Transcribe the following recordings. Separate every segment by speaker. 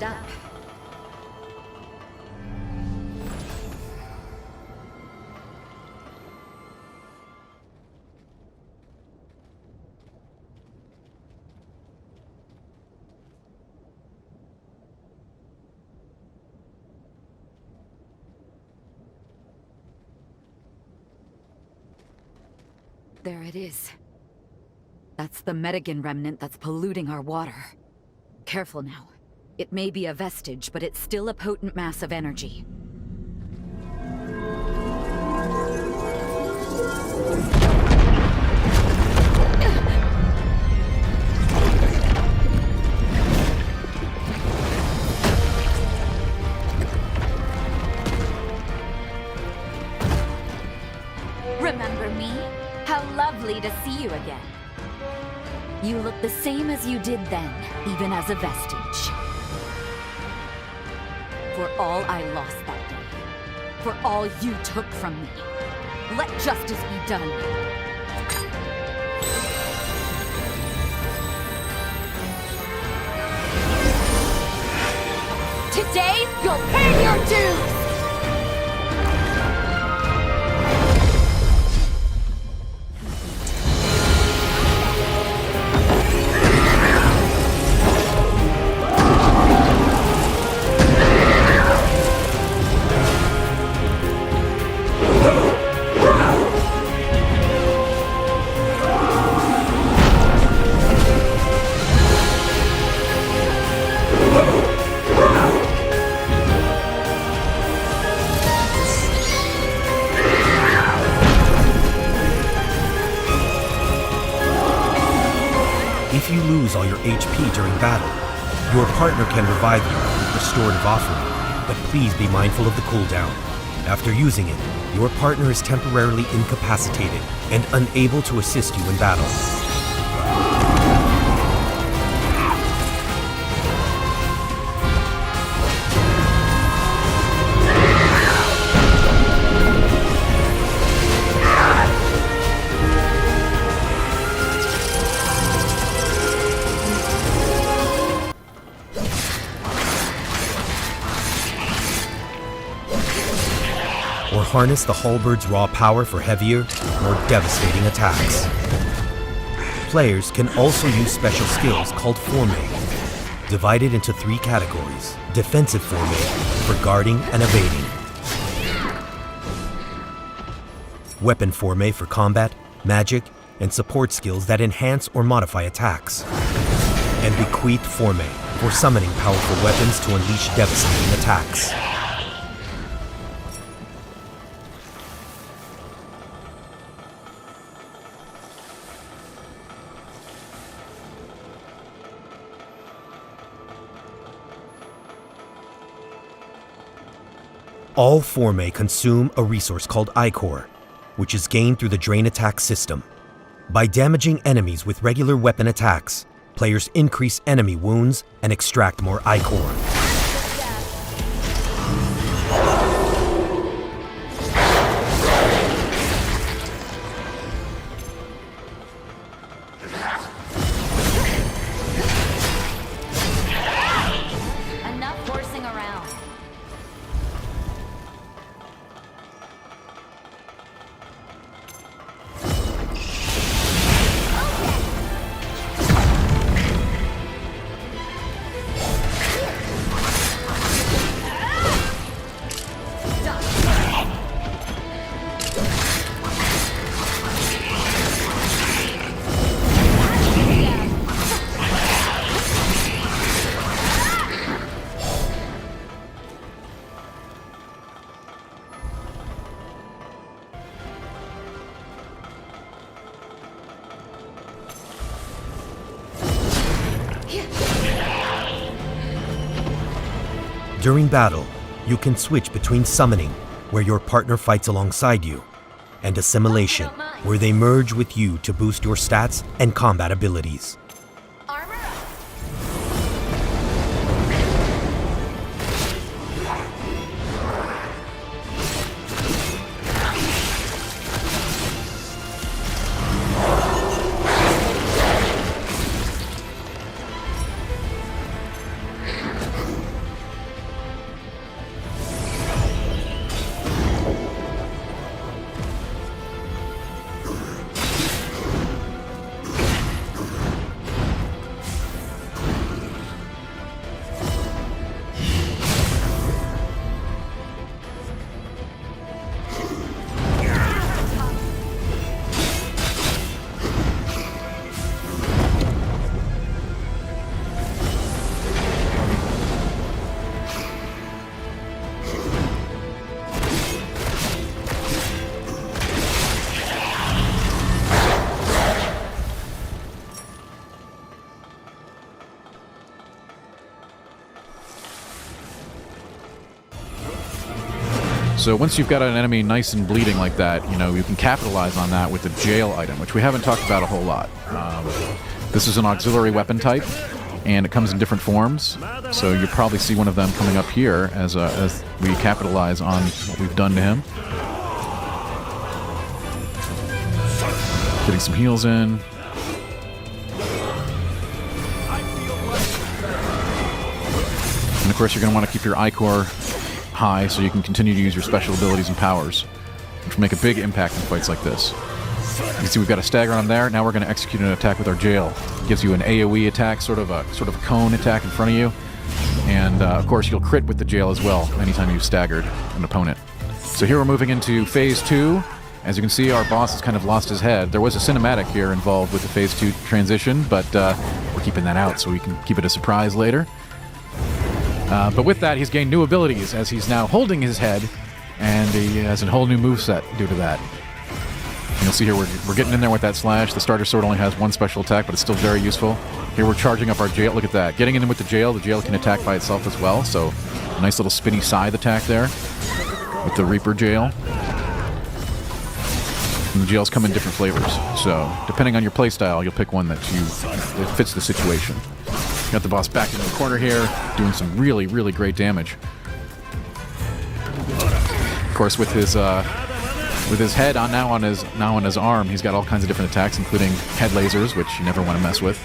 Speaker 1: charged up. There it is. That's the Medigan remnant that's polluting our water. Careful now. It may be a vestige, but it's still a potent mass of energy. Remember me? How lovely to see you again. You look the same as you did then, even as a vestige. For all I lost that day, for all you took from me, let justice be done. Today, you'll pay your dues!
Speaker 2: If you lose all your HP during battle, your partner can revive you with Restorative Offering, but please be mindful of the cooldown. After using it, your partner is temporarily incapacitated and unable to assist you in battle. Or harness the halberd's raw power for heavier, more devastating attacks. Players can also use special skills called Fourme, divided into 3 categories. Defensive Fourme, for guarding and evading. Weapon Fourme for combat, magic, and support skills that enhance or modify attacks. And Bequeathed Fourme, for summoning powerful weapons to unleash devastating attacks. All Fourme consume a resource called ichor, which is gained through the Drain Attack system. By damaging enemies with regular weapon attacks, players increase enemy wounds and extract more ichor.
Speaker 1: Enough horsing around.
Speaker 2: During battle, you can switch between summoning, where your partner fights alongside you, and assimilation, where they merge with you to boost your stats and combat abilities.
Speaker 1: Armor up.
Speaker 3: So once you've got an enemy nice and bleeding like that, you know, you can capitalize on that with the jail item, which we haven't talked about a whole lot. This is an auxiliary weapon type, and it comes in different forms. So you'll probably see one of them coming up here as we capitalize on what we've done to him. Getting some heals in. And of course, you're going to want to keep your ichor high so you can continue to use your special abilities and powers, which will make a big impact in fights like this. You can see we've got a stagger on there. Now we're going to execute an attack with our jail. It gives you an AoE attack, sort of a cone attack in front of you. And of course, you'll crit with the jail as well anytime you've staggered an opponent. So here we're moving into Phase 2. As you can see, our boss has kind of lost his head. There was a cinematic here involved with the Phase 2 transition, but we're keeping that out so we can keep it a surprise later. But with that, he's gained new abilities as he's now holding his head, and he has a whole new moveset due to that. And you'll see here we're getting in there with that slash. The starter sword only has one special attack, but it's still very useful. Here we're charging up our jail. Look at that. Getting in with the jail can attack by itself as well, so a nice little spinny scythe attack there with the Reaper jail. And the jails come in different flavors, so depending on your playstyle, you'll pick one that fits the situation. Got the boss back in the corner here, doing some really, really great damage. Of course, with his head now on his arm, he's got all kinds of different attacks, including head lasers, which you never want to mess with.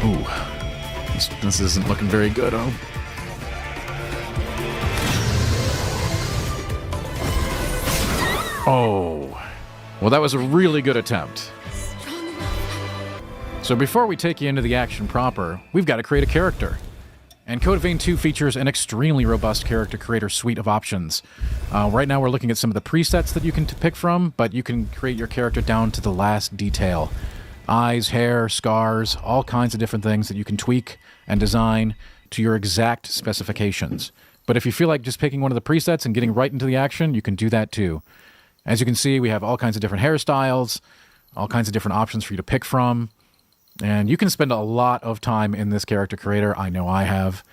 Speaker 3: Ooh, this isn't looking very good. Oh, well, that was a really good attempt. So before we take you into the action proper, we've got to create a character. And Code Vein 2 features an extremely robust character creator suite of options. Right now we're looking at some of the presets that you can pick from, but you can create your character down to the last detail. Eyes, hair, scars, all kinds of different things that you can tweak and design to your exact specifications. But if you feel like just picking one of the presets and getting right into the action, you can do that too. As you can see, we have all kinds of different hairstyles, all kinds of different options for you to pick from. And you can spend a lot of time in this character creator. I know I have.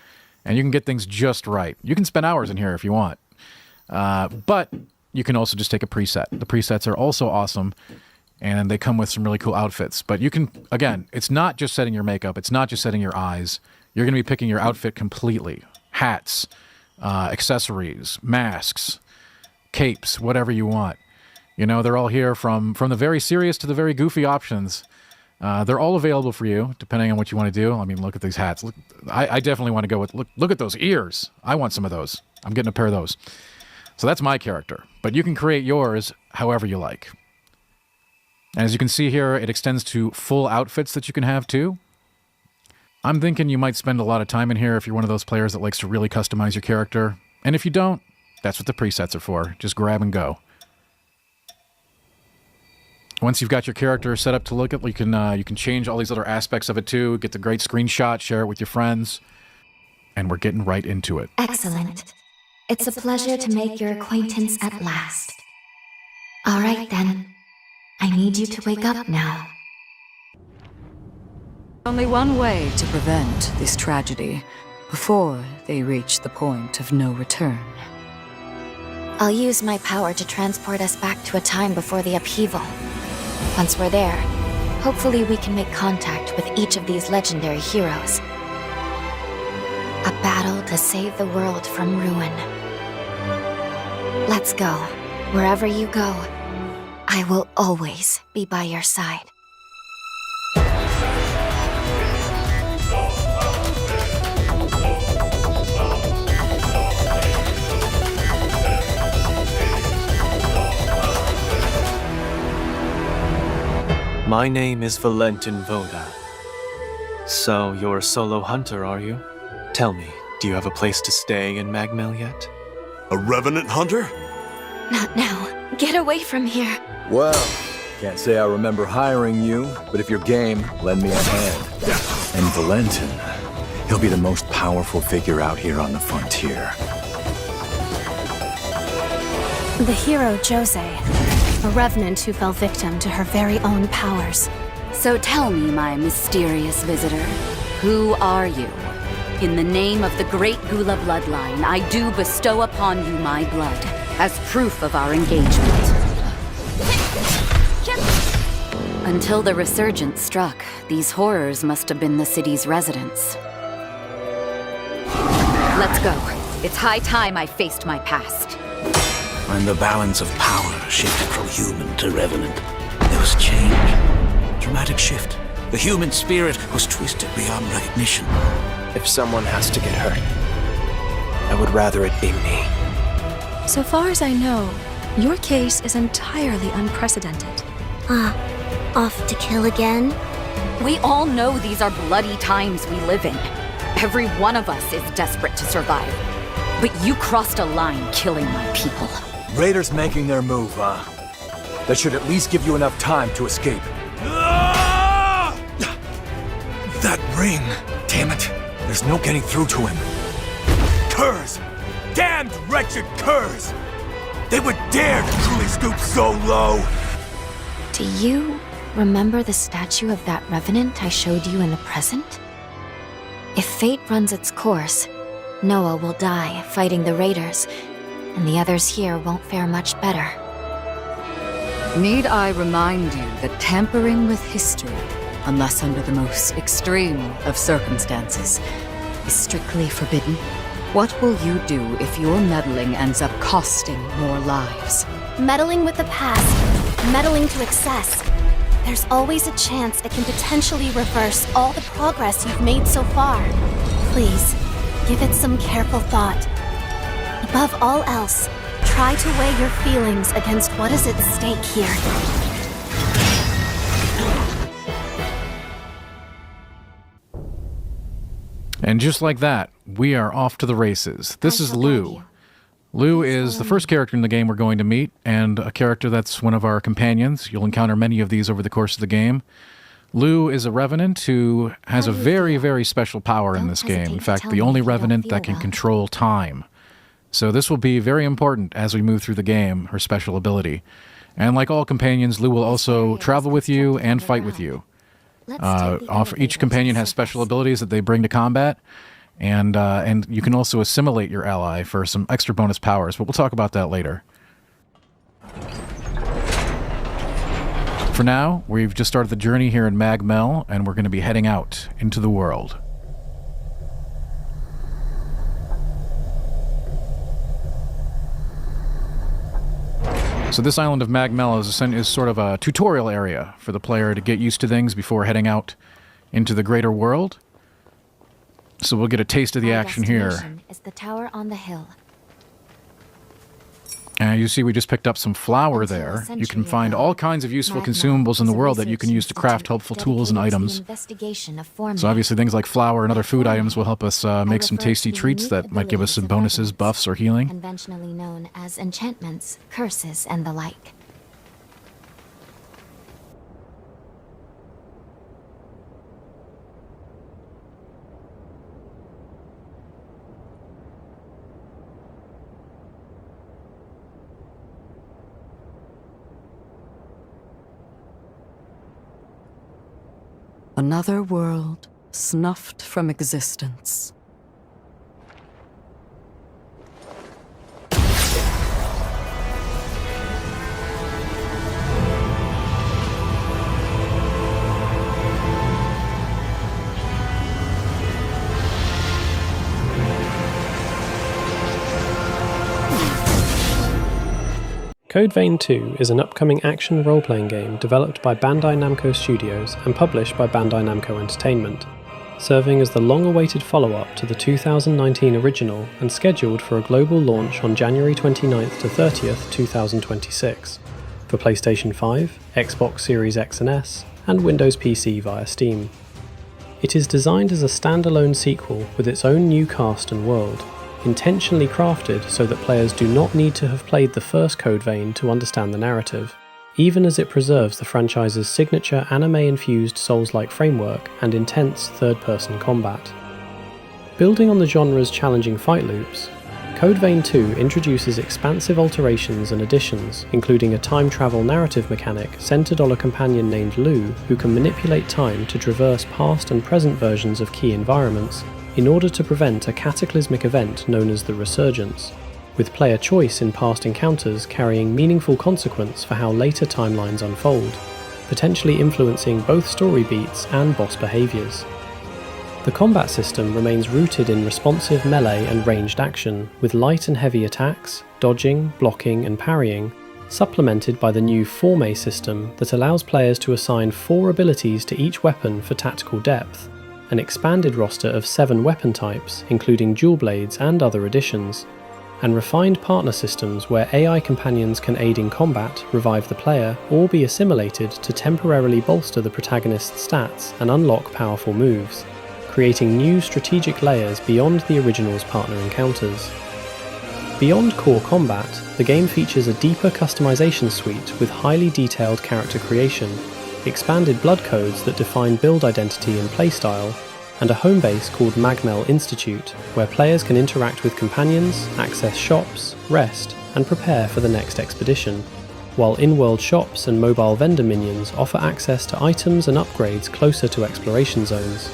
Speaker 3: And you can get things just right. You can spend hours in here if you want. But you can also just take a preset. The presets are also awesome, and they come with some really cool outfits. But you can, again, it's not just setting your makeup. It's not just setting your eyes. You're going to be picking your outfit completely. Hats, accessories, masks, capes, whatever you want. You know, they're all here from the very serious to the very goofy options. They're all available for you, depending on what you want to do. I mean, look at these hats. Look, I definitely want to go with... Look at those ears. I want some of those. I'm getting a pair of those. So that's my character. But you can create yours however you like. And as you can see here, it extends to full outfits that you can have, too. I'm thinking you might spend a lot of time in here if you're one of those players that likes to really customize your character. And if you don't, that's what the presets are for. Just grab and go. Once you've got your character set up to look at, you can change all these other aspects of it too, get the great screenshot, share it with your friends, and we're getting right into it.
Speaker 4: Excellent. It's a pleasure to make your acquaintance at last. All right then. I need you to wake up now.
Speaker 1: Only one way to prevent this tragedy before they reach the point of no return.
Speaker 4: I'll use my power to transport us back to a time before the upheaval. Once we're there, hopefully we can make contact with each of these legendary heroes. A battle to save the world from ruin. Let's go. Wherever you go, I will always be by your side.
Speaker 5: My name is Valentin Voda. So, you're a solo hunter, are you? Tell me, do you have a place to stay in Magmell yet?
Speaker 6: A Revenant Hunter?
Speaker 4: Not now. Get away from here.
Speaker 7: Well, can't say I remember hiring you, but if you're game, lend me a hand. And Valentin, he'll be the most powerful figure out here on the frontier.
Speaker 8: The hero Jose, a revenant who fell victim to her very own powers.
Speaker 1: So tell me, my mysterious visitor, who are you? In the name of the great Gula bloodline, I do bestow upon you my blood, as proof of our engagement. Until the resurgence struck, these horrors must have been the city's residents. Let's go. It's high time I faced my past.
Speaker 9: When the balance of power shifted from human to revenant, there was change. Dramatic shift. The human spirit was twisted beyond recognition.
Speaker 5: If someone has to get hurt, I would rather it be me.
Speaker 8: So far as I know, your case is entirely unprecedented.
Speaker 10: Off to kill again?
Speaker 1: We all know these are bloody times we live in. Every one of us is desperate to survive. But you crossed a line killing my people.
Speaker 7: Raiders making their move, huh? That should at least give you enough time to escape. That ring! Damn it! There's no getting through to him. Curs! Damned wretched curs! They would dare to truly stoop so low!
Speaker 4: Do you remember the statue of that Revenant I showed you in the present? If fate runs its course, Noah will die fighting the Raiders, and the others here won't fare much better.
Speaker 1: Need I remind you that tampering with history, unless under the most extreme of circumstances, is strictly forbidden? What will you do if your meddling ends up costing more lives?
Speaker 8: Meddling with the past, meddling to excess. There's always a chance it can potentially reverse all the progress you've made so far. Please, give it some careful thought. Above all else, try to weigh your feelings against what is at stake here.
Speaker 3: And just like that, we are off to the races. This is Lou. Lou is the first character in the game we're going to meet, and a character that's one of our companions. You'll encounter many of these over the course of the game. Lou is a Revenant who has a very, very special power in this game. In fact, the only Revenant that can control time. So this will be very important as we move through the game, her special ability. And like all companions, Lou will also travel with you and fight with you. Each companion has special abilities that they bring to combat. And you can also assimilate your ally for some extra bonus powers, but we'll talk about that later. For now, we've just started the journey here in Magmell, and we're going to be heading out into the world. So this island of Magmell is sort of a tutorial area for the player to get used to things before heading out into the greater world. So we'll get a taste of the action here.
Speaker 4: Is the tower on the hill.
Speaker 3: You see we just picked up some flour there. You can find all kinds of useful consumables in the world that you can use to craft helpful tools and items. So obviously things like flour and other food items will help us make some tasty treats that might give us some bonuses, buffs, or healing.
Speaker 4: Conventionally known as enchantments, curses, and the like.
Speaker 11: Another world snuffed from existence.
Speaker 12: Code Vein 2 is an upcoming action role-playing game developed by Bandai Namco Studios and published by Bandai Namco Entertainment, serving as the long-awaited follow-up to the 2019 original and scheduled for a global launch on January 29th to 30th, 2026, for PlayStation 5, Xbox Series X and S, and Windows PC via Steam. It is designed as a standalone sequel with its own new cast and world, intentionally crafted so that players do not need to have played the first Code Vein to understand the narrative, even as it preserves the franchise's signature anime-infused Souls-like framework and intense third-person combat. Building on the genre's challenging fight loops, Code Vein 2 introduces expansive alterations and additions, including a time travel narrative mechanic centered on a companion named Lou who can manipulate time to traverse past and present versions of key environments, in order to prevent a cataclysmic event known as the Resurgence, with player choice in past encounters carrying meaningful consequence for how later timelines unfold, potentially influencing both story beats and boss behaviours. The combat system remains rooted in responsive melee and ranged action, with light and heavy attacks, dodging, blocking and parrying, supplemented by the new Forme system that allows players to assign 4 abilities to each weapon for tactical depth, an expanded roster of 7 weapon types, including dual blades and other additions, and refined partner systems where AI companions can aid in combat, revive the player, or be assimilated to temporarily bolster the protagonist's stats and unlock powerful moves, creating new strategic layers beyond the original's partner encounters. Beyond core combat, the game features a deeper customization suite with highly detailed character creation, expanded blood codes that define build identity and playstyle, and a home base called Magmell Institute, where players can interact with companions, access shops, rest, and prepare for the next expedition, while in-world shops and mobile vendor minions offer access to items and upgrades closer to exploration zones.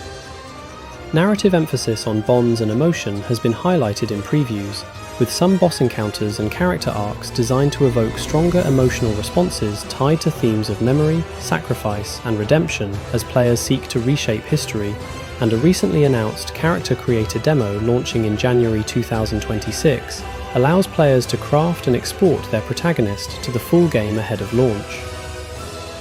Speaker 12: Narrative emphasis on bonds and emotion has been highlighted in previews, with some boss encounters and character arcs designed to evoke stronger emotional responses tied to themes of memory, sacrifice, and redemption as players seek to reshape history, and a recently announced character creator demo launching in January 2026 allows players to craft and export their protagonist to the full game ahead of launch.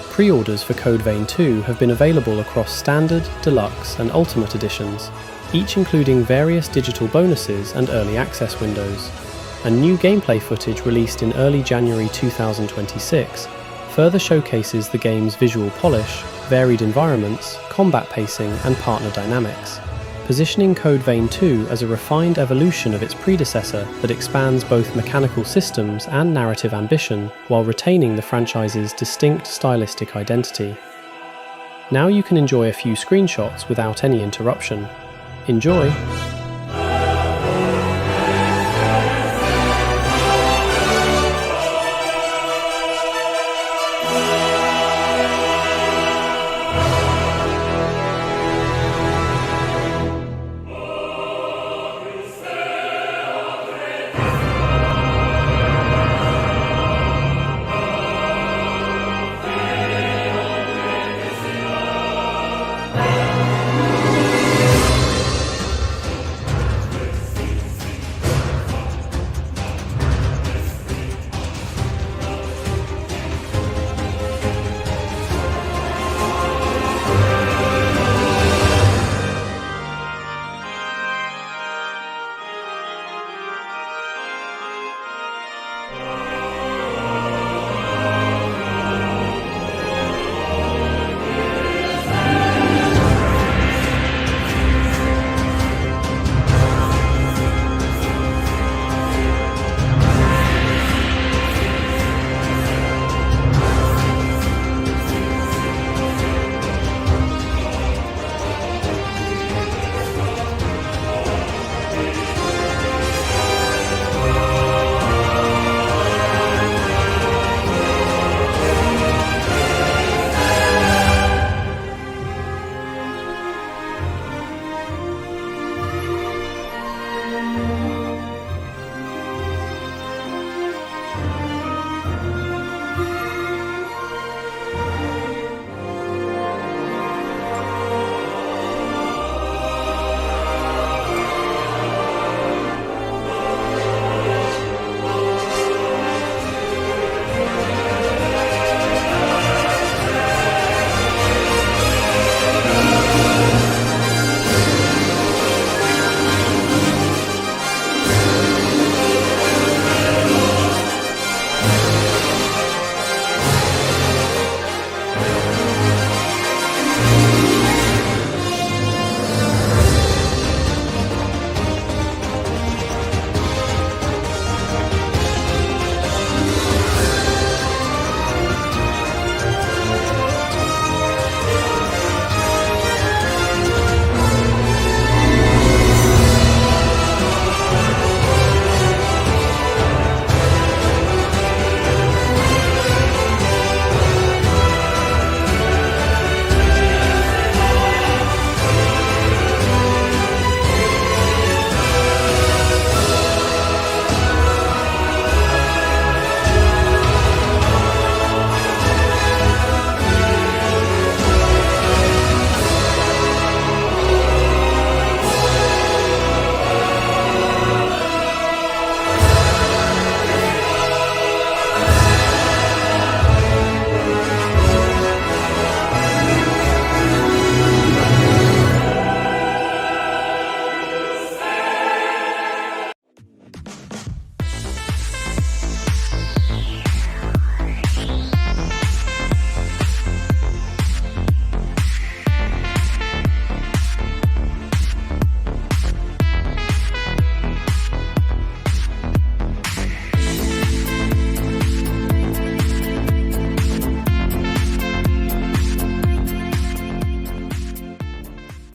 Speaker 12: Pre-orders for Code Vein 2 have been available across Standard, Deluxe, and Ultimate editions, each including various digital bonuses and early access windows. And new gameplay footage released in early January 2026 further showcases the game's visual polish, varied environments, combat pacing, and partner dynamics, positioning Code Vein 2 as a refined evolution of its predecessor that expands both mechanical systems and narrative ambition while retaining the franchise's distinct stylistic identity. Now you can enjoy a few screenshots without any interruption. Enjoy!